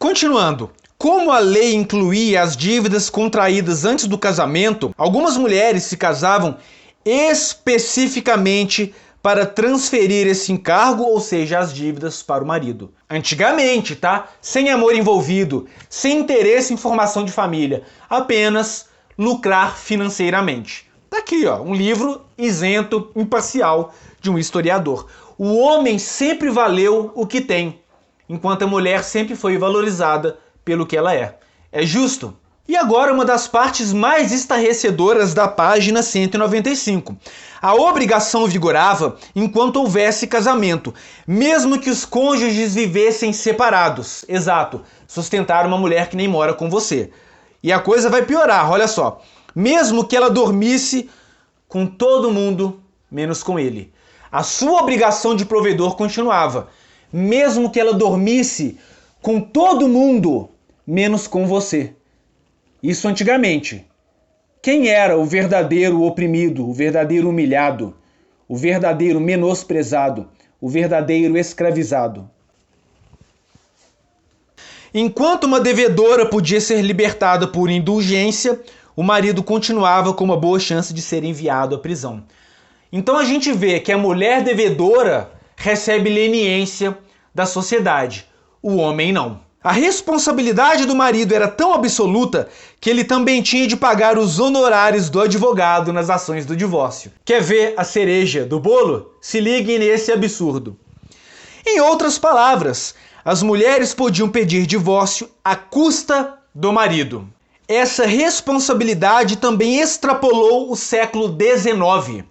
Continuando. Como a lei incluía as dívidas contraídas antes do casamento, algumas mulheres se casavam especificamente para transferir esse encargo, ou seja, as dívidas, para o marido. Antigamente, tá? Sem amor envolvido, sem interesse em formação de família, apenas lucrar financeiramente. Tá aqui, ó, um livro isento, imparcial, de um historiador. O homem sempre valeu o que tem, enquanto a mulher sempre foi valorizada pelo que ela é. É justo? E agora uma das partes mais estarrecedoras da página 195. A obrigação vigorava enquanto houvesse casamento, mesmo que os cônjuges vivessem separados. Exato, sustentar uma mulher que nem mora com você. E a coisa vai piorar, olha só. Mesmo que ela dormisse com todo mundo, menos com ele. A sua obrigação de provedor continuava, mesmo que ela dormisse com todo mundo, menos com você. Isso antigamente. Quem era o verdadeiro oprimido, o verdadeiro humilhado, o verdadeiro menosprezado, o verdadeiro escravizado? Enquanto uma devedora podia ser libertada por indulgência, o marido continuava com uma boa chance de ser enviado à prisão. Então a gente vê que a mulher devedora recebe leniência da sociedade, o homem não. A responsabilidade do marido era tão absoluta que ele também tinha de pagar os honorários do advogado nas ações do divórcio. Quer ver a cereja do bolo? Se ligue nesse absurdo. Em outras palavras, as mulheres podiam pedir divórcio à custa do marido. Essa responsabilidade também extrapolou o século XIX.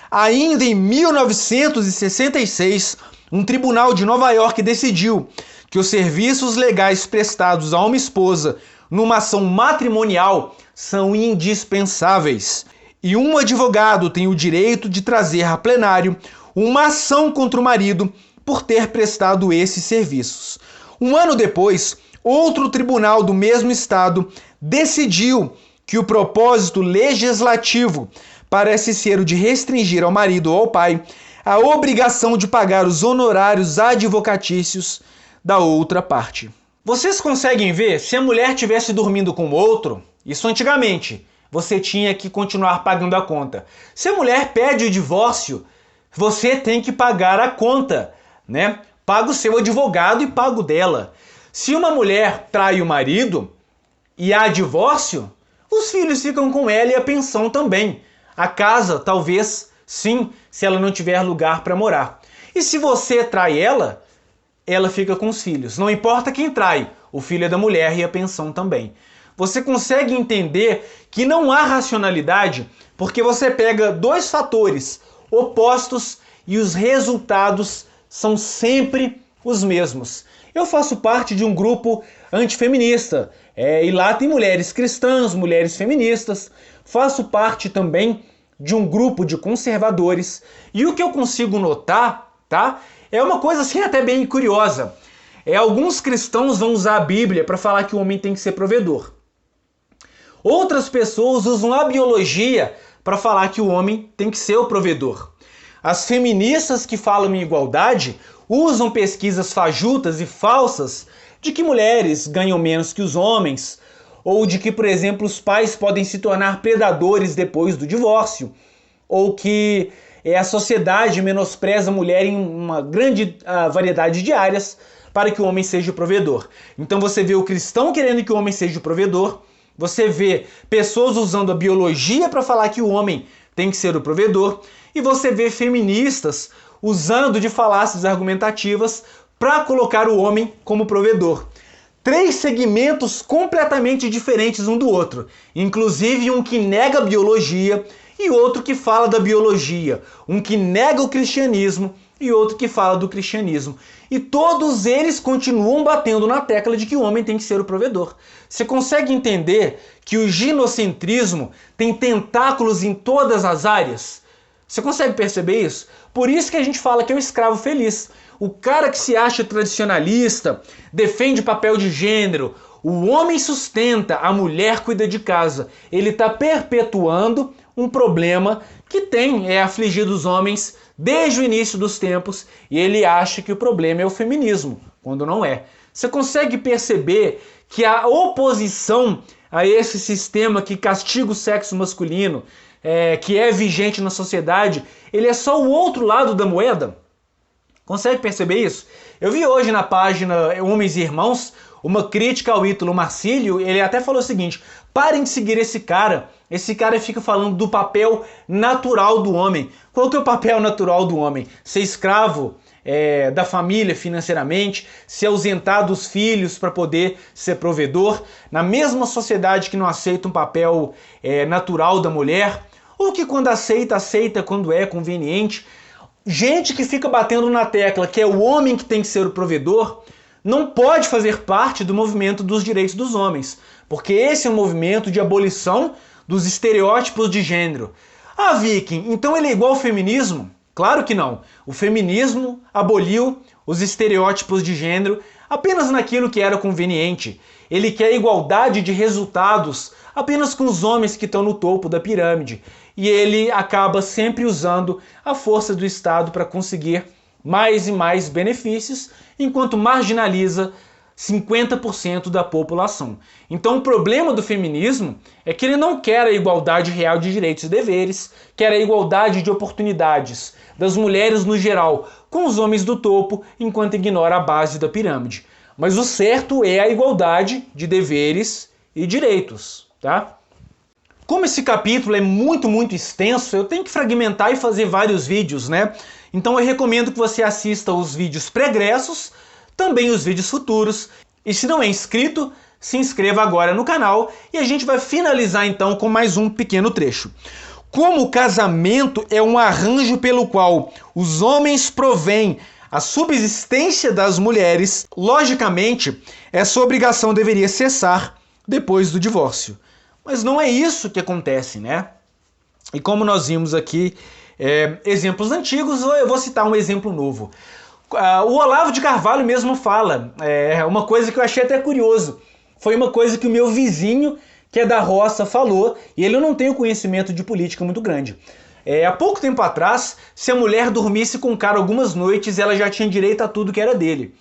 Ainda em 1966, um tribunal de Nova York decidiu que os serviços legais prestados a uma esposa numa ação matrimonial são indispensáveis. E um advogado tem o direito de trazer a plenário uma ação contra o marido por ter prestado esses serviços. Um ano depois, outro tribunal do mesmo estado decidiu que o propósito legislativo parece ser o de restringir ao marido ou ao pai a obrigação de pagar os honorários advocatícios da outra parte. Vocês conseguem ver? Se a mulher estivesse dormindo com outro, isso antigamente, você tinha que continuar pagando a conta. Se a mulher pede o divórcio, você tem que pagar a conta, né? Paga o seu advogado e paga o dela. Se uma mulher trai o marido e há divórcio, os filhos ficam com ela e a pensão também. A casa, talvez, sim, se ela não tiver lugar para morar. E se você trai ela fica com os filhos. Não importa quem trai, o filho é da mulher e a pensão também. Você consegue entender que não há racionalidade porque você pega dois fatores opostos e os resultados são sempre os mesmos. Eu faço parte de um grupo antifeminista, e lá tem mulheres cristãs, mulheres feministas. Faço parte também de um grupo de conservadores. E o que eu consigo notar, tá? É uma coisa assim até bem curiosa. Alguns cristãos vão usar a Bíblia para falar que o homem tem que ser provedor. Outras pessoas usam a biologia para falar que o homem tem que ser o provedor. As feministas que falam em igualdade usam pesquisas fajutas e falsas de que mulheres ganham menos que os homens, ou de que, por exemplo, os pais podem se tornar predadores depois do divórcio, ou que a sociedade menospreza a mulher em uma grande variedade de áreas para que o homem seja o provedor. Então você vê o cristão querendo que o homem seja o provedor, você vê pessoas usando a biologia para falar que o homem tem que ser o provedor, e você vê feministas usando de falácias argumentativas para colocar o homem como provedor. Três segmentos completamente diferentes um do outro, inclusive um que nega a biologia e outro que fala da biologia, um que nega o cristianismo e outro que fala do cristianismo. E todos eles continuam batendo na tecla de que o homem tem que ser o provedor. Você consegue entender que o ginocentrismo tem tentáculos em todas as áreas? Você consegue perceber isso? Por isso que a gente fala que é o escravo feliz. O cara que se acha tradicionalista, defende papel de gênero, o homem sustenta, a mulher cuida de casa. Ele está perpetuando um problema que tem afligido os homens desde o início dos tempos, e ele acha que o problema é o feminismo, quando não é. Você consegue perceber que a oposição a esse sistema que castiga o sexo masculino, que é vigente na sociedade, ele é só o outro lado da moeda? Consegue perceber isso? Eu vi hoje na página Homens e Irmãos uma crítica ao Ítalo Marcílio. Ele até falou o seguinte: parem de seguir esse cara fica falando do papel natural do homem. Qual que é o papel natural do homem? Ser escravo da família financeiramente, se ausentar dos filhos para poder ser provedor, na mesma sociedade que não aceita um papel natural da mulher, ou que quando aceita quando é conveniente. Gente que fica batendo na tecla que é o homem que tem que ser o provedor, não pode fazer parte do movimento dos direitos dos homens, porque esse é um movimento de abolição dos estereótipos de gênero. Ah, Viking, então ele é igual ao feminismo? Claro que não. O feminismo aboliu os estereótipos de gênero apenas naquilo que era conveniente. Ele quer igualdade de resultados apenas com os homens que estão no topo da pirâmide. E ele acaba sempre usando a força do Estado para conseguir mais e mais benefícios, enquanto marginaliza 50% da população. Então o problema do feminismo é que ele não quer a igualdade real de direitos e deveres, quer a igualdade de oportunidades das mulheres no geral com os homens do topo, enquanto ignora a base da pirâmide. Mas o certo é a igualdade de deveres e direitos, tá? Como esse capítulo é muito extenso, eu tenho que fragmentar e fazer vários vídeos, né? Então eu recomendo que você assista os vídeos pregressos, também os vídeos futuros. E se não é inscrito, se inscreva agora no canal e a gente vai finalizar então com mais um pequeno trecho. Como o casamento é um arranjo pelo qual os homens provêm a subsistência das mulheres, logicamente, essa obrigação deveria cessar depois do divórcio. Mas não é isso que acontece, né? E como nós vimos aqui exemplos antigos, eu vou citar um exemplo novo. O Olavo de Carvalho mesmo fala, uma coisa que eu achei até curioso. Foi uma coisa que o meu vizinho, que é da roça, falou, e ele não tem o conhecimento de política muito grande. Há pouco tempo atrás, se a mulher dormisse com o cara algumas noites, ela já tinha direito a tudo que era dele.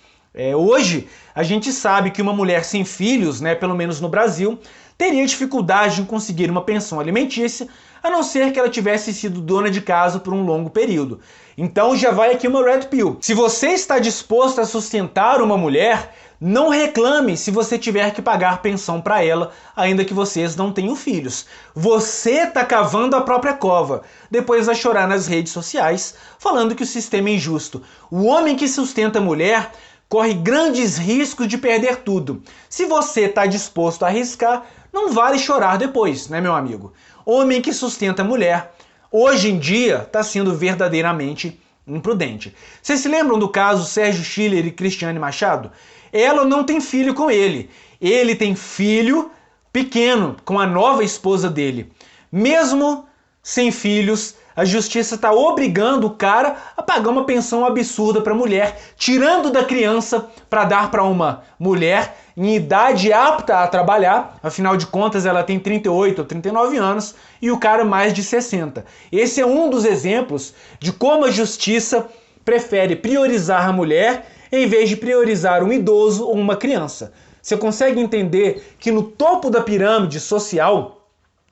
Hoje, a gente sabe que uma mulher sem filhos, né, pelo menos no Brasil, teria dificuldade em conseguir uma pensão alimentícia, a não ser que ela tivesse sido dona de casa por um longo período. Então já vai aqui uma red pill. Se você está disposto a sustentar uma mulher, não reclame se você tiver que pagar pensão para ela, ainda que vocês não tenham filhos. Você está cavando a própria cova. Depois vai chorar nas redes sociais, falando que o sistema é injusto. O homem que sustenta a mulher corre grandes riscos de perder tudo. Se você está disposto a arriscar, não vale chorar depois, né, meu amigo? Homem que sustenta a mulher, hoje em dia, está sendo verdadeiramente imprudente. Vocês se lembram do caso Sérgio Schiller e Cristiane Machado? Ela não tem filho com ele. Ele tem filho pequeno com a nova esposa dele. Mesmo sem filhos, a justiça está obrigando o cara a pagar uma pensão absurda para a mulher, tirando da criança para dar para uma mulher em idade apta a trabalhar. Afinal de contas, ela tem 38 ou 39 anos e o cara mais de 60. Esse é um dos exemplos de como a justiça prefere priorizar a mulher em vez de priorizar um idoso ou uma criança. Você consegue entender que no topo da pirâmide social,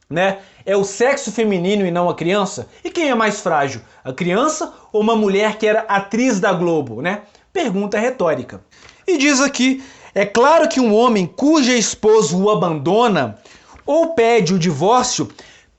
né, é o sexo feminino e não a criança? E quem é mais frágil? A criança ou uma mulher que era atriz da Globo, né? Pergunta retórica. E diz aqui, é claro que um homem cuja esposa o abandona ou pede o divórcio,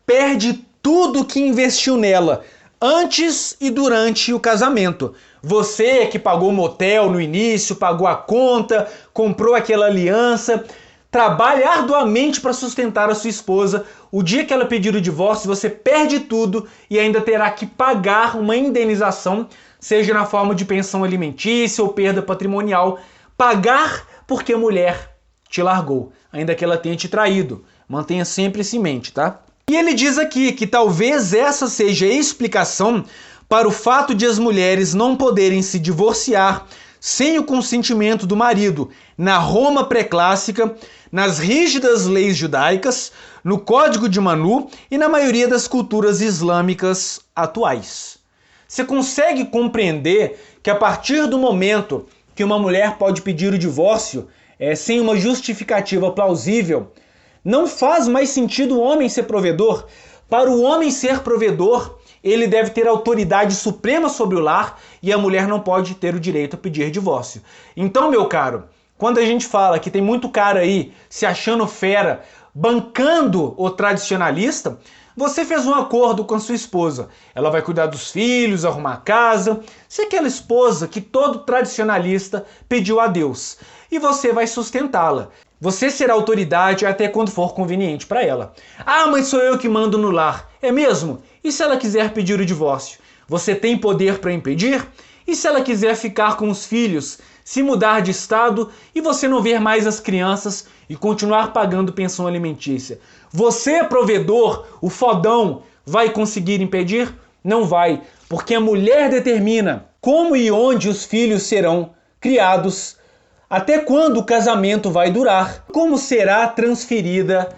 perde tudo que investiu nela, antes e durante o casamento. Você que pagou o motel no início, pagou a conta, comprou aquela aliança, trabalha arduamente para sustentar a sua esposa. O dia que ela pedir o divórcio, você perde tudo e ainda terá que pagar uma indenização, seja na forma de pensão alimentícia ou perda patrimonial. Pagar porque a mulher te largou, ainda que ela tenha te traído. Mantenha sempre isso em mente, tá? E ele diz aqui que talvez essa seja a explicação para o fato de as mulheres não poderem se divorciar sem o consentimento do marido na Roma pré-clássica, nas rígidas leis judaicas, no Código de Manu e na maioria das culturas islâmicas atuais. Você consegue compreender que a partir do momento que uma mulher pode pedir o divórcio sem uma justificativa plausível, não faz mais sentido o homem ser provedor. Para o homem ser provedor, ele deve ter autoridade suprema sobre o lar e a mulher não pode ter o direito a pedir divórcio. Então, meu caro, quando a gente fala que tem muito cara aí se achando fera, bancando o tradicionalista, você fez um acordo com a sua esposa. Ela vai cuidar dos filhos, arrumar a casa. Se aquela esposa que todo tradicionalista pediu a Deus, e você vai sustentá-la. Você será autoridade até quando for conveniente para ela. Ah, mas sou eu que mando no lar. É mesmo? E se ela quiser pedir o divórcio? Você tem poder para impedir? E se ela quiser ficar com os filhos, se mudar de estado e você não ver mais as crianças e continuar pagando pensão alimentícia? Você, provedor, o fodão, vai conseguir impedir? Não vai, porque a mulher determina como e onde os filhos serão criados, até quando o casamento vai durar, como será transferida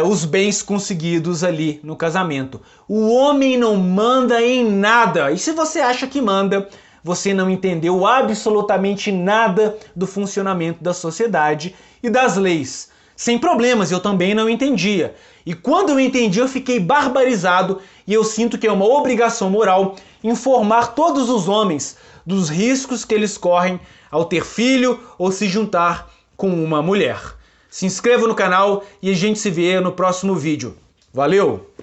os bens conseguidos ali no casamento. O homem não manda em nada. E se você acha que manda, você não entendeu absolutamente nada do funcionamento da sociedade e das leis. Sem problemas, eu também não entendia. E quando eu entendi, eu fiquei barbarizado e eu sinto que é uma obrigação moral informar todos os homens dos riscos que eles correm ao ter filho ou se juntar com uma mulher. Se inscreva no canal e a gente se vê no próximo vídeo. Valeu!